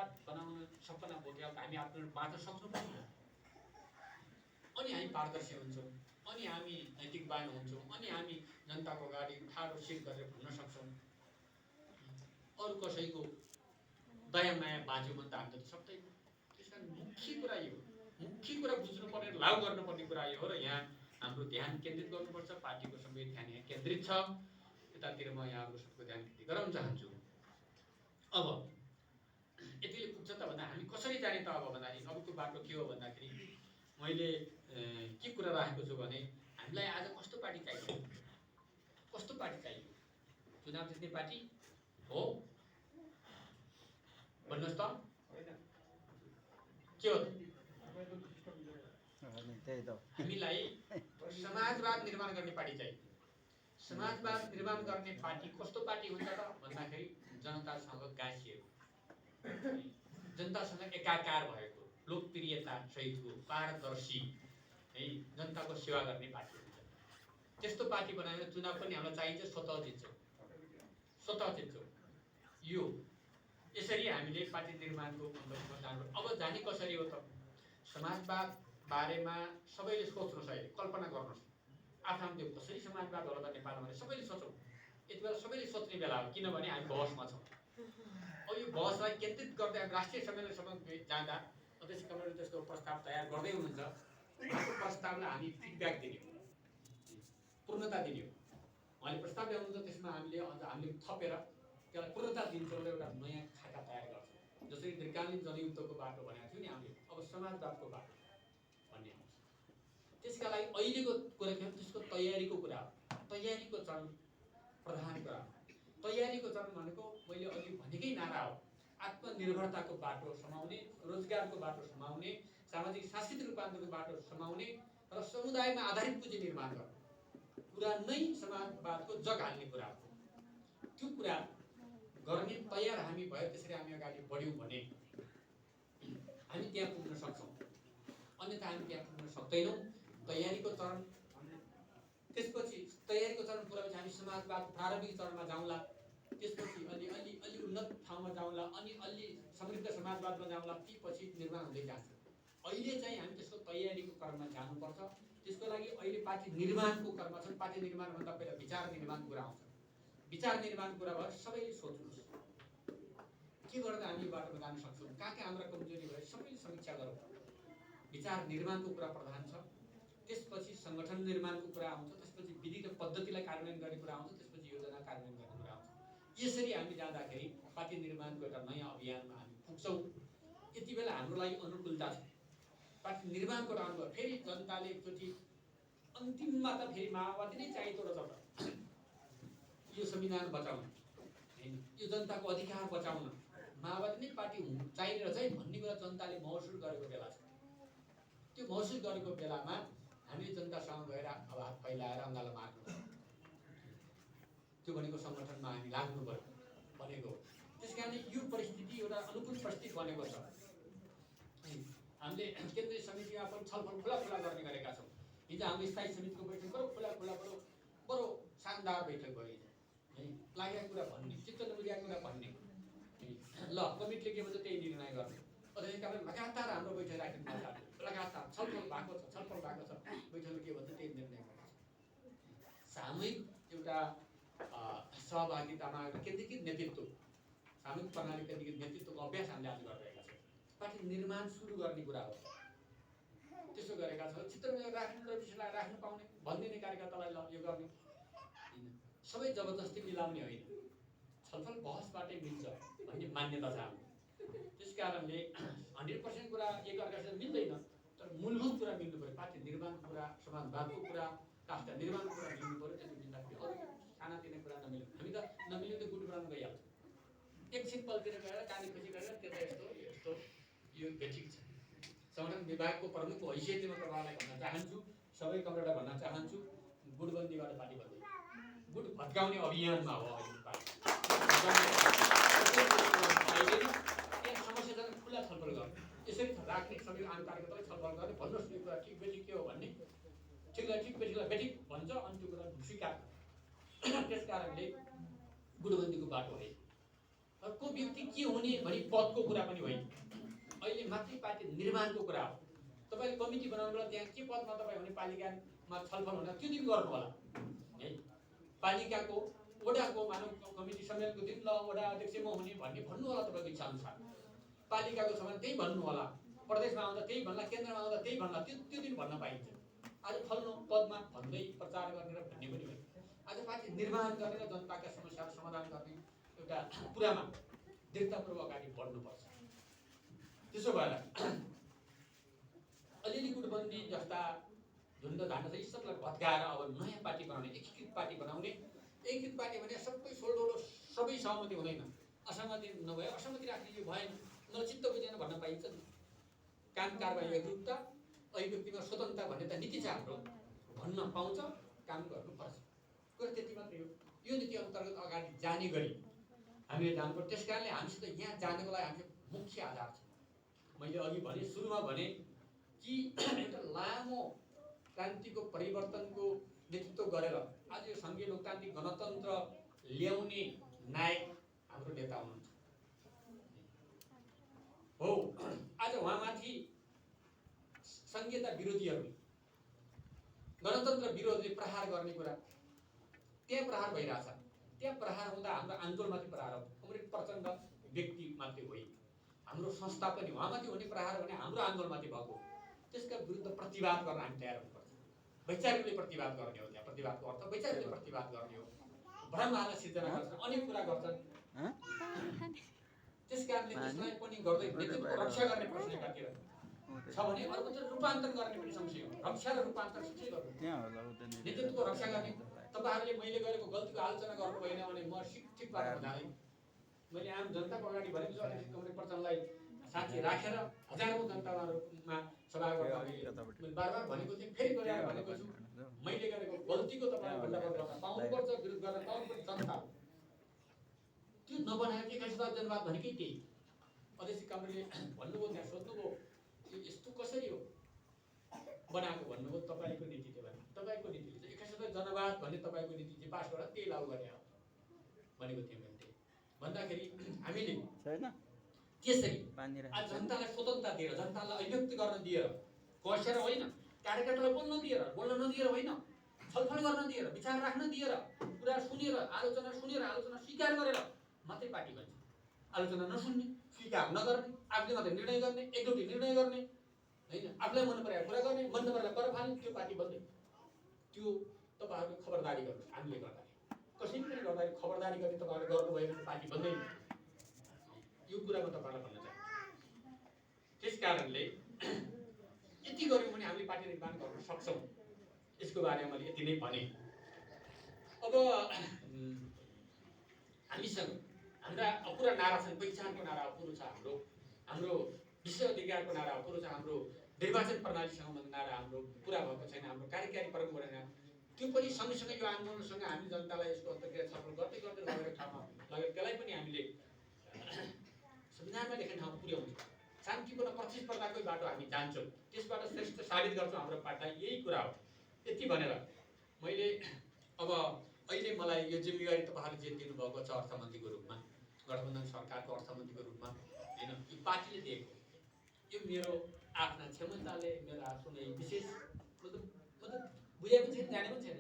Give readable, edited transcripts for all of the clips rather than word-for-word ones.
सरकार बनाउन सपना बोकेर हामी आफ्नो बाटो सक्नु पर्छ। अनि हामी पारदर्शी हुन्छौँ, अनि हामी नैतिकवान हुन्छौँ, अनि हामी जनताको अगाडि ठाडो सिट गरेर भन्न सक्छौँ। अरू कसैको दया माया बाँच्यो भने त हामी त सक्दैन। त्यस कारण मुख्य कुरा यो, मुख्य कुरा बुझ्नुपर्ने, लागू गर्नुपर्ने कुरा यो हो र यहाँ हाम्रो ध्यान केन्द्रित गर्नुपर्छ। पार्टीको सबै ध्यान यहाँ केन्द्रित छ, यतातिर म यहाँहरूको सबको ध्यान केन्द्रित गराउन चाहन्छु। अब यतिले पुग्छ त भन्दा हामी कसरी जाने त अब भन्दाखेरि अबको बाटो के हो भन्दाखेरि मैले के कुरा राखेको छु भने हामीलाई आज कस्तो पार्टी चाहियो, कस्तो पार्टी चाहियो? चुनाव जित्ने पार्टी हो भन्नुहोस् त, के हो? हामीलाई समाजवाद निर्माण गर्ने पार्टी चाहियो। समाजवाद निर्माण गर्ने पार्टी कस्तो पार्टी हुन्छ त भन्दाखेरि जनतासँग गाँसिएको, जनतासँग एकाकार भएको, लोकप्रियता सहितको, पारदर्शी है जनताको सेवा गर्ने पार्टी हुन्छ। त्यस्तो पार्टी बनाएर चुनाव पनि हामीलाई चाहिन्छ, स्वतः जित्छौँ, स्वतः जित्छौँ। यो यसरी हामीले पार्टी निर्माणको अन्तर्गतमा जानु। अब जाने कसरी हो त? समाजवाद बारेमा सबैले सोच्नुहोस्, अहिले कल्पना गर्नुहोस् आफ्नो त्यो कसरी समाजवाद होला त नेपालमा भने सबैले सोचौँ। यति बेला सबैले सोच्ने बेला हो, किनभने हामी बहसमा छौँ। अब यो बहसलाई केन्द्रित गर्दै हामी राष्ट्रिय सम्मेलनसम्म जाँदा अध्यक्ष कमरेडले त्यसको प्रस्ताव तयार गर्दै हुनुहुन्छ। उहाँको प्रस्तावलाई हामी फिडब्याक दिने हो, पूर्णता दिने हो। उहाँले प्रस्ताव ल्याउनुहुन्छ, त्यसमा हामीले थपेर त्यसलाई पूर्णता दिन्छौँ र एउटा नयाँ खाका तयार गर्छौँ। जसरी दीर्घकालीन जनयुद्धको बाटो भनेको थियो नि हामीले, अब समाजवादको बाटो भन्ने आउँछ। त्यसका लागि अहिलेको कुरा के हो, त्यसको तयारीको कुरा हो। तयारीको चरण प्रधान कुरा हो। तयारीको चरण भनेको मैले अघि भनेकै नारा हो, आत्मनिर्भरताको बाटो समाउने, रोजगारको बाटो समाउने, सामाजिक सांस्कृतिक रूपान्तरणको बाटो समाउने र समुदायमा आधारित पुँजी निर्माण गर्ने कुरा नै समाजवादको जग हाल्ने कुरा हो। त्यो कुरा गर्ने तयार हामी भयो, त्यसरी हामी अगाडि बढ्यौँ भने हामी त्यहाँ पुग्न सक्छौँ, अन्यथा हामी त्यहाँ पुग्न सक्दैनौँ। तयारीको चरण, त्यसपछि तयारीको चरण पुरा भएपछि हामी समाजवाद प्रारम्भिक चरणमा जाउँला, त्यसपछि अलि उन्नत ठाउँमा जाउँला, अनि अलि समृद्ध समाजवादमा जाउँला, ती पछि निर्माण हुँदै जान्छ। अहिले चाहिँ हामी त्यसको तयारीको क्रममा जानुपर्छ। त्यसको लागि अहिले पार्टी निर्माणको क्रममा छ। पार्टी निर्माणभन्दा पहिला विचार निर्माण कुरा आउँछ। विचार निर्माण कुरा भयो, सबैले सोच्नुहोस् के गर्दा हामी यो बाटोमा जान सक्छौँ, कहाँ हाम्रा कमजोरी भयो, सबैले समीक्षा गरौँ। विचार निर्माणको कुरा प्रधान छ। त्यसपछि सङ्गठन निर्माणको कुरा आउँछ, त्यसपछि विधि र पद्धतिलाई कार्यान्वयन गर्ने कुरा आउँछ, त्यसपछि योजना कार्यान्वयन गर्ने कुरा आउँछ। यसरी हामी जाँदाखेरि पार्टी निर्माणको एउटा नयाँ अभियानमा हामी पुग्छौँ। यति बेला हाम्रो लागि अनुकूलता छ। पार्टी निर्माणको अनुभव फेरि जनताले एकचोटि अन्तिममा त फेरि माओवादी नै चाहिएको रहेछ त, यो संविधान बचाउन हैन, यो जनताको अधिकार बचाउन माओवादी नै पार्टी चाहिने रहेछ है भन्ने कुरा जनताले महसुस गरेको बेला छ। त्यो महसुस गरेको बेलामा हामीले जनतासँग गएर अब हात फैलाएर अङ्गालो मार्नु पर्यो। त्यो भनेको सङ्गठनमा हामी लाग्नु पर्यो भनेको हो। त्यस कारणले यो परिस्थिति एउटा अनुकूल परिस्थिति बनेको छ। हामीले केन्द्रीय समितिमा पनि छलफल खुला गर्ने गरेका छौँ। हिजो हाम्रो स्थायी समितिको बैठक बडो शानदार बैठक भयो है। लागेको कुरा भन्ने, चित्त नबुझेको कुरा भन्ने, ल कमिटीले के भन्छ त्यही निर्णय गर्ने। अध्यक्ष कारण लगातार हाम्रो बैठक राख्नु पर्छ, लगातार छलफल भएको छ, बैठकले के भन्छ त्यही निर्णय गर्छ। सामूहिक एउटा सहभागितामा एउटा केन्द्रीकृत नेतृत्व, सामूहिक प्रणाली केन्द्रीकृत नेतृत्वको अभ्यास हामीले आज गरिरहेका छौँ। पार्टी निर्माण सुरु गर्ने कुरा हो, त्यसो गरेका छौँ। चित्र राख्नु र विषयलाई राख्नु पाउने भनिदिने कार्यकर्तालाई ल यो गर्ने, सबै जबरजस्ती मिलाउने होइन, छलफल बहसबाटै मिल्छ भन्ने मान्यता छ हाम्रो। त्यस कारणले 100% कुरा एकअर्कासँग मिल्दैन, तर मूलभूत कुरा मिल्नु पऱ्यो। पार्टी निर्माणको कुरा, समाजवादको कुरा, राष्ट्र निर्माणको कुरा मिल्नु पऱ्यो। त्यसले मिल्दाखेरि अरू सानातिना कुरा नमिल्यो, हामी त नमिल्यो त गुट बनाउन गइहाल्छौँ। एकछिन पल्टेर गएर कानी खुसी गरेर त्यो त यस्तो यो बेठिक छ। सङ्गठन विभागको प्रमुखको हैसियतले म तपाईँलाई भन्न चाहन्छु, सबै कमरेडलाई भन्न चाहन्छु, गुटबन्दीबाट पार्टी बन्दैन, गुट भत्काउने अभियानमा हो अहिले पार्टी। समस्याजनक खुला छलफल गर्नु, यसरी राख्ने सबै आम कार्यकर्तालाई छलफल गर्ने, भन्नुहोस् यो कुरा ठिक बेठिक के हो भन्ने, ठिकलाई ठिक बेठिकलाई बेठिक भन्छ, अनि त्यो कुरा स्वीकार। त्यस कारणले गुटबन्दीको बाटो है। अब को व्यक्ति के हुने भनी पदको कुरा पनि होइन। अहिले मात्रै पार्टी निर्माणको कुरा हो। तपाईले कमिटी बनाउनु बेला त्यहाँ के पदमा तपाईँ हुने पालिकामा छलफल हुँदा त्यो दिन गर्नु होला है। पालिकाको वडाको मानव कमिटी सम्मेलनको दिन ल वडा अध्यक्ष म हुने भन्नु होला तपाईको इच्छा अनुसार। पालिकाको सभा त्यही भन्नु होला, प्रदेशमा आउँदा त्यही भन्ला, केन्द्रमा आउँदा त्यही भन्ला, त्यो दिन भन्न पाइन्छ। आज फल्नु पदमा भन्दै प्रचार गर्ने र भन्ने पनि होइन। आज पार्टी निर्माण गर्ने र जनताका समस्याहरू समाधान गर्ने एउटा कुरामा दृढतापूर्वक अगाडि बढ्नुपर्छ। त्यसो भएर अलिअलि गुटबन्दी जस्ता झुन्ड धान्ड छ, यी सबलाई भत्काएर अब नयाँ पार्टी बनाउने, एकीकृत पार्टी बनाउने। एकीकृत पार्टी भने सबै सोलडोलो सबै सहमति हुँदैन, असहमति नभए असहमति राख्ने यो भएन, न चित्त बुझेन भन्न पाइन्छ नि। काम कारबाही एकरूपता, अभिव्यक्तिमा स्वतन्त्रता भन्ने त नीति छ हाम्रो, भन्न पाउँछ, काम गर्नुपर्छ। कुरो त्यति मात्रै हो। यो नीति अन्तर्गत अगाडि जाने गरी हामीले जानुपर्छ। त्यस कारणले हामीसित यहाँ जानको लागि हाम्रो मुख्य आधार छ। मैले अघि भने, सुरुमा भने कि एउटा लामो क्रान्तिको परिवर्तनको नेतृत्व गरेर आज यो सङ्घीय लोकतान्त्रिक गणतन्त्र ल्याउने नायक हाम्रो नेता हुनुहुन्छ हो। आज उहाँमाथि संघीयता विरोधीहरूले, गणतन्त्र विरोधीले प्रहार गर्ने कुरा त्यहाँ प्रहार भइरहेछ। त्यहाँ प्रहार हुँदा हाम्रो आन्दोलनमाथि प्रहार हो। अमृत प्रचण्ड व्यक्ति मात्रै होइन, हाम्रो संस्था पनि उहाँमाथि हुने प्रहार भने हाम्रो आन्दोलनमाथि भएको। त्यसका विरुद्ध प्रतिवाद गर्न हामी तयार हुनुपर्छ। वैचारिकले प्रतिवाद गर्ने हो। त्यहाँ प्रतिवादको अर्थ वैचारिकले प्रतिवाद गर्ने हो। भ्रमहाला सिर्जना गर्छन्, अनेक कुरा गर्छन्। त्यस कारणले त्यसलाई पनि गर्दै नेतृत्वको रक्षा गर्ने प्रश्न एकातिर छ भने अर्कोतिर रूपान्तरण गर्ने पनि संशय हो। रक्षा र रूपान्तरण सँगै गर्नु। नेतृत्वको रक्षा गर्ने, तपाईहरूले मैले गरेको गल्तीको आलोचना गर्नु भएन भने म ठिक पार्न जाँदैन। मैले आम जनताको अगाडि भनेको छु, अध्यक्ष कमरेड प्रचण्डलाई साथी राखेर हजारौं जनतामा सभा गर्न बारबार भनेको थिएँ, फेरि गरेर भनेको छु। मैले गरेको गल्तीको तपाईँ भण्डाफोर पाउनुपर्छ, विरोध गर्न पाउनुपर्छ जनता। त्यो नबनाएको 21 जनवाद भनेकै त्यही। अध्यक्ष कमरेडले भन्नुभयो, त्यहाँ सोध्नुभयो यस्तो कसरी हो बनाएको भन्नुभयो। तपाईँको नीति थियो भने तपाईँको नीतिले 21 जनवाद भन्ने तपाईँको नीति चाहिँ पास गरेर त्यही लागू गर्ने हो भनेको थिएँ मैले। भन्दाखेरि हामीले छैन त्यसरी आज जनतालाई स्वतन्त्रता दिएर, जनतालाई अभिव्यक्त गर्न दिएर, कसेर होइन, कार्यकर्तालाई बोल्न नदिएर होइन, छलफल गर्न दिएर, विचार राख्न दिएर, कुरा सुनेर, आलोचना स्वीकार गरेर मात्रै पार्टी बन्छ। आलोचना नसुन्ने, स्वीकार नगर्ने, आफूले मात्रै निर्णय गर्ने, एकलौटी निर्णय गर्ने होइन, आफूलाई मन परेको कुरा गर्ने, मन नपरेलाई पर फाल्ने, त्यो पार्टी बन्दैन। त्यो तपाईँहरूले खबरदारी गर्नुहोस्। हामीले गर्दाखेरि कसैले पनि गर्दाखेरि खबरदारी गर्ने तपाईँहरूले गर्नुभयो भने पार्टी बन्दैन। यो कुरा म तपाईँलाई भन्न चाहन्छु। त्यस कारणले यति गऱ्यौँ भने हामीले पार्टी निर्माण गर्न सक्छौँ। यसको बारेमा मैले यति नै भने। अब हामीसँग हाम्रा अपुरा नारा छन्। पहिचानको नारा अपुरो छ हाम्रो, हाम्रो विश्व अधिकारको नारा अपुरो छ, हाम्रो निर्वाचन प्रणालीसँग नारा हाम्रो पुरा भएको छैन, हाम्रो कार्यकारी परम्परा त्यो पनि सँगसँगै यो आन्दोलनसँग हामी जनतालाई यसको अन्तर्क्रिया छलफल गर्दै लगेर ठाउँमा लगेर त्यसलाई पनि हामीले संविधानमा लेखेको ठाउँमा पुर्याउँछौँ। शान्तिपूर्ण प्रतिस्पर्धाकै बाटो हामी जान्छौँ, त्यसबाट श्रेष्ठ साबित गर्छौँ हाम्रो पार्टीलाई। यही कुरा हो। यति भनेर मैले अब अहिले मलाई यो जिम्मेवारी तपाईँहरूले जे दिनुभएको छ अर्थमन्त्रीको रूपमा, गठबन्धन सरकारको अर्थमन्त्रीको रूपमा होइन, यो पार्टीले दिएको, यो मेरो आफ्ना क्षमताले, मेरो आफ्नो विशेष मतलब बुझेको छैन, जाने पनि छैन।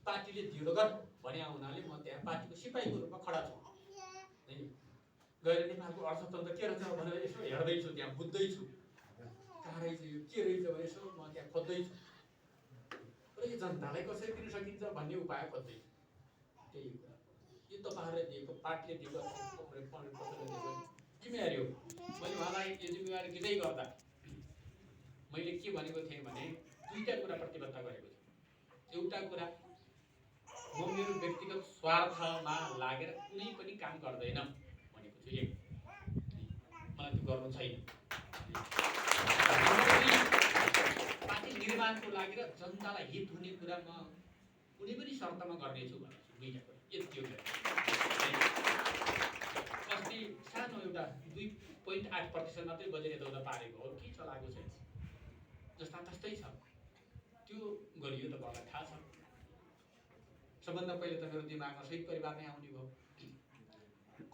पार्टीले दियो गर भने हुनाले म त्यहाँ पार्टीको सिपाहीको रूपमा खडा छु होइन। गएर नेपालको अर्थतन्त्र के रहेछ भनेर यसो हेर्दैछु, त्यहाँ बुझ्दैछु कहाँ रहेछ, यो के रहेछ भने यसो म त्यहाँ खोज्दैछु र यो जनतालाई कसरी दिन सकिन्छ भन्ने उपाय खोज्दैछु। त्यही कुरा यो तपाईँहरूले दिएको, पार्टीले दिएको जिम्मेवारी हो। मैले उहाँलाई यो जिम्मेवारी दिँदै गर्दा मैले के भनेको थिएँ भने दुईवटा कुरा प्रतिबद्धता गरेको छु। एउटा कुरा, म मेरो व्यक्तिगत स्वार्थमा लागेर कुनै पनि काम गर्दैन भनेको छु। एक, मलाई त्यो गर्नु छैन। पार्टी निर्माणको लागि र जनतालाई हित हुने कुरा म कुनै पनि शर्तमा गर्नेछु भनेको छु। दुईवटा कुरा यति हो। अस्ति सानो एउटा 2.8% मात्रै बजेट यताउता पारेको हो, के चलाएको छैन, जस्ता तस्तै छ। त्यो गरियो तपाईँलाई थाहा छ। सबभन्दा पहिले त मेरो दिमागमा शहीद परिवार नै आउने भयो।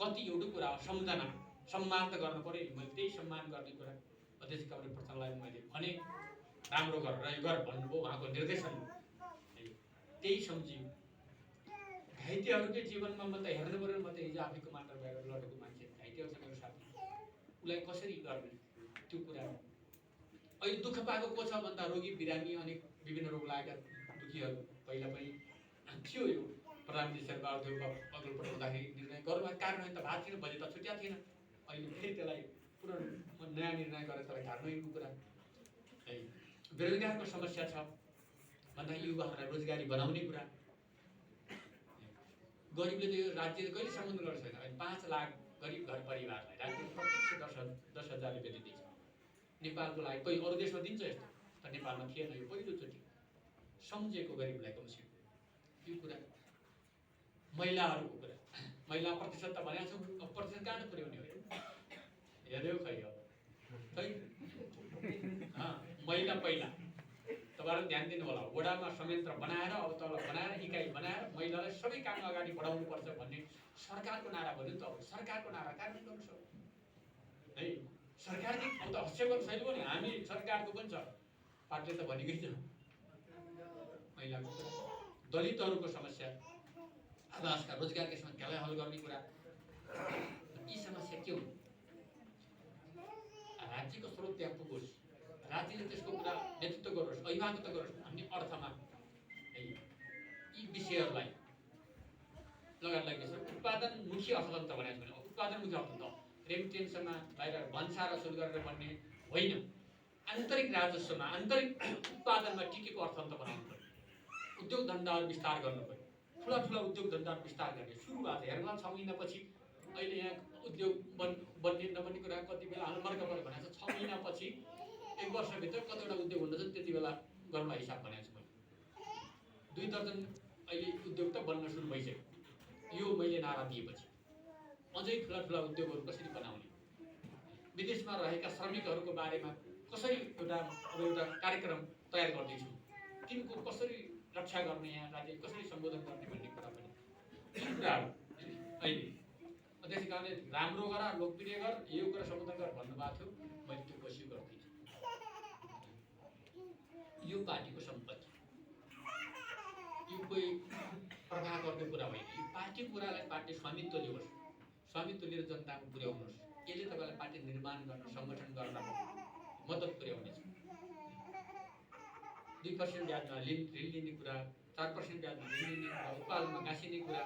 कति एउटा कुरा सम्झना सम्मान त गर्नु पर्यो नि। मैले त्यही सम्मान गर्ने कुरा अध्यक्ष कमरेड प्रचण्डलाई मैले भने राम्रो गर र यो गर भन्नुभयो, उहाँको निर्देशन त्यही सम्झियो। घाइतेहरूकै जीवनमा म त हेर्नु पऱ्यो, म त हिजो आफै कमान्डर भएर लडेको मान्छे, घाइतेहरू छ मेरो साथी, उसलाई कसरी गर्ने त्यो कुरा। अहिले दुःख पाएको को छ भन्दा रोगी बिरामी अनेक विभिन्न रोग लागेका दुखीहरू पहिला पनि थियो। यो प्रधानमन्त्री शेरबहादुर अग्लोपल्ट हुँदाखेरि निर्णय गर्नुभएको कारण त भएको थिएन, बजेट त छुट्या थिएन। अहिले फेरि त्यसलाई पुनः नयाँ निर्णय गरेर त्यसलाई कार्यान्वयनको कुरा है। बेरोजगारको समस्या छ भन्दा युवाहरूलाई रोजगारी बनाउने कुरा। गरिबले त यो राज्यले कहिले सम्बन्ध गरेको छैन। अहिले 5 लाख गरिब घर परिवारलाई राज्यले प्रत्यक्ष 10,000 रुपियाँ दिँदैछ। नेपालको लागि कोही अरू देशमा दिन्छ यस्तो, तर नेपालमा थिएन। यो पहिलोचोटि सम्झेको गरिबलाई कमसेकम यो कुरा। महिलाहरूको कुरा, महिला प्रतिशत त भनेको छु, अब प्रतिशत कहाँ पुर्याउने हो हेऱ्यो खै अब खै। महिला पहिला तपाईँहरू ध्यान दिनु होला। वडामा संयन्त्र बनाएर अब तल बनाएर इकाइ बनाएर महिलालाई सबै काम अगाडि बढाउनु पर्छ भन्ने सरकारको नारा भन्यो त। अब सरकारको नारा कार्यान्वयन गर्नु सक्छ है। सरकारले अब त हस्यको छैन भने हामी सरकारको पनि छ, पार्टीले त भनेकै छ। महिलाको कुरा, दलितहरूको समस्या, आवासका रोजगारका समस्या, त्यसलाई हल गर्ने कुरा। यी समस्या के हुन्? राज्यको स्रोत त्यहाँ पुगोस्, राज्यले त्यसको कुरा नेतृत्व गरोस्, अभिभावकत्व गरोस् भन्ने अर्थमा है यी विषयहरूलाई लगायत उत्पादनमुखी अर्थतन्त्र भनेको छ भने उत्पादनमुखी अर्थतन्त्र रेमिटेन्समा बाहिर भन्सार सुरु गरेर भन्ने होइन, आन्तरिक राजस्वमा आन्तरिक उत्पादनमा टिकेको अर्थतन्त्र बनाउनु पर्यो। उद्योग धन्दाहरू विस्तार गर्नु पर्यो, ठुला ठुला उद्योग धन्दाहरू विस्तार गर्ने सुरुवात हेर्न 6 महिनापछि। अहिले यहाँ उद्योग बन्ने नबन्ने कुरा कति बेला हालमर्का पऱ्यो भनेको छ। 6 महिनापछि 1 वर्षभित्र कतिवटा उद्योग हुँदछ त्यति बेला गर्नुलाई हिसाब भनेको छु मैले। 2 दर्जन अहिले उद्योग त बन्न सुरु भइसक्यो। यो मैले नारा दिएपछि अझै ठुला ठुला उद्योगहरू कसरी बनाउने, विदेशमा रहेका श्रमिकहरूको बारेमा कसरी एउटा कार्यक्रम तयार गर्दैछु, तिनको कसरी रक्षा गर्ने, यहाँ राज्य कसरी सम्बोधन गर्ने भन्ने कुरा पनि कुराहरू अहिले अध्यक्ष कामले राम्रो गर, लोकप्रिय गर, यो कुरा सम्बोधन गर भन्नुभएको थियो। मैले त्यो कोसिस गर्दैछु। यो पार्टीको सम्पत्ति, यो कोही प्रभावको कुरा होइन। यो पार्टी कुरालाई पार्टी स्वामित्व लियोस्, स्वामित्व लिएर जनतामा पुर्याउनुहोस्। यसले तपाईँलाई पार्टी निर्माण गर्न, सङ्गठन गर्न मद्दत पुर्याउनेछ। 2% ब्याजमा ऋण लिने कुरा, 4% ब्याजमा ऋण लिने कुरा, उत्पादनमा गाँसिने कुरा,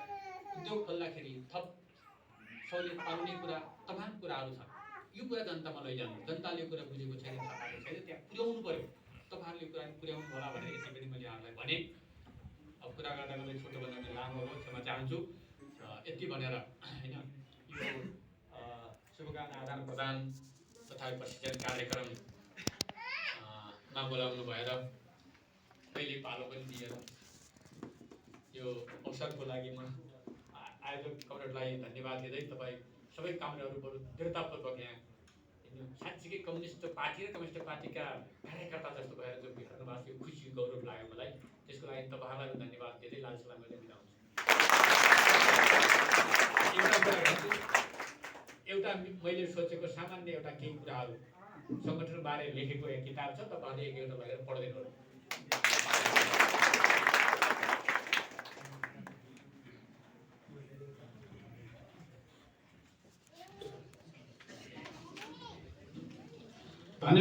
उद्योग खोल्दाखेरि थप सहुलियत पाउने कुरा, तमाम कुराहरू छन्। यो कुरा जनतामा लैजानु। जनताले यो कुरा बुझेको छैन, थाहा पाएको छैन, त्यहाँ पुर्याउनु पर्यो। तपाईँहरूले कुरा पुर्याउनु होला भनेर यसै पनि मैले यहाँलाई भने। अब कुरा गर्दा मैले छोटो भन्दा मैले लामो हो, क्षमा चाहन्छु। यति भनेर होइन यो शुभकामना आदान प्रदान तथा प्रशिक्षण कार्यक्रममा बोलाउनु भएर कहिले पालो पनि दिएर यो अवसरको लागि म आयोजक कमरेडलाई धन्यवाद दिँदै तपाईँ सबै कामरेडहरू बरु दृढतापूर्वक यहाँ साँच्चीकै कम्युनिस्ट पार्टी र कम्युनिस्ट पार्टीका कार्यकर्ता जस्तो भएर जो भेट्नुभएको थियो, खुसी गौरव लाग्यो मलाई। त्यसको लागि तपाईँहरूलाई पनि धन्यवाद दिँदै लालसलाई मैले बिदा हुन्छु। एउटा मैले सोचेको सामान्य एउटा केही कुराहरू सङ्गठनबारे लेखेको एक किताब छ, तपाईँहरूले एक एउटा लगेर पढ्दै गर्नु।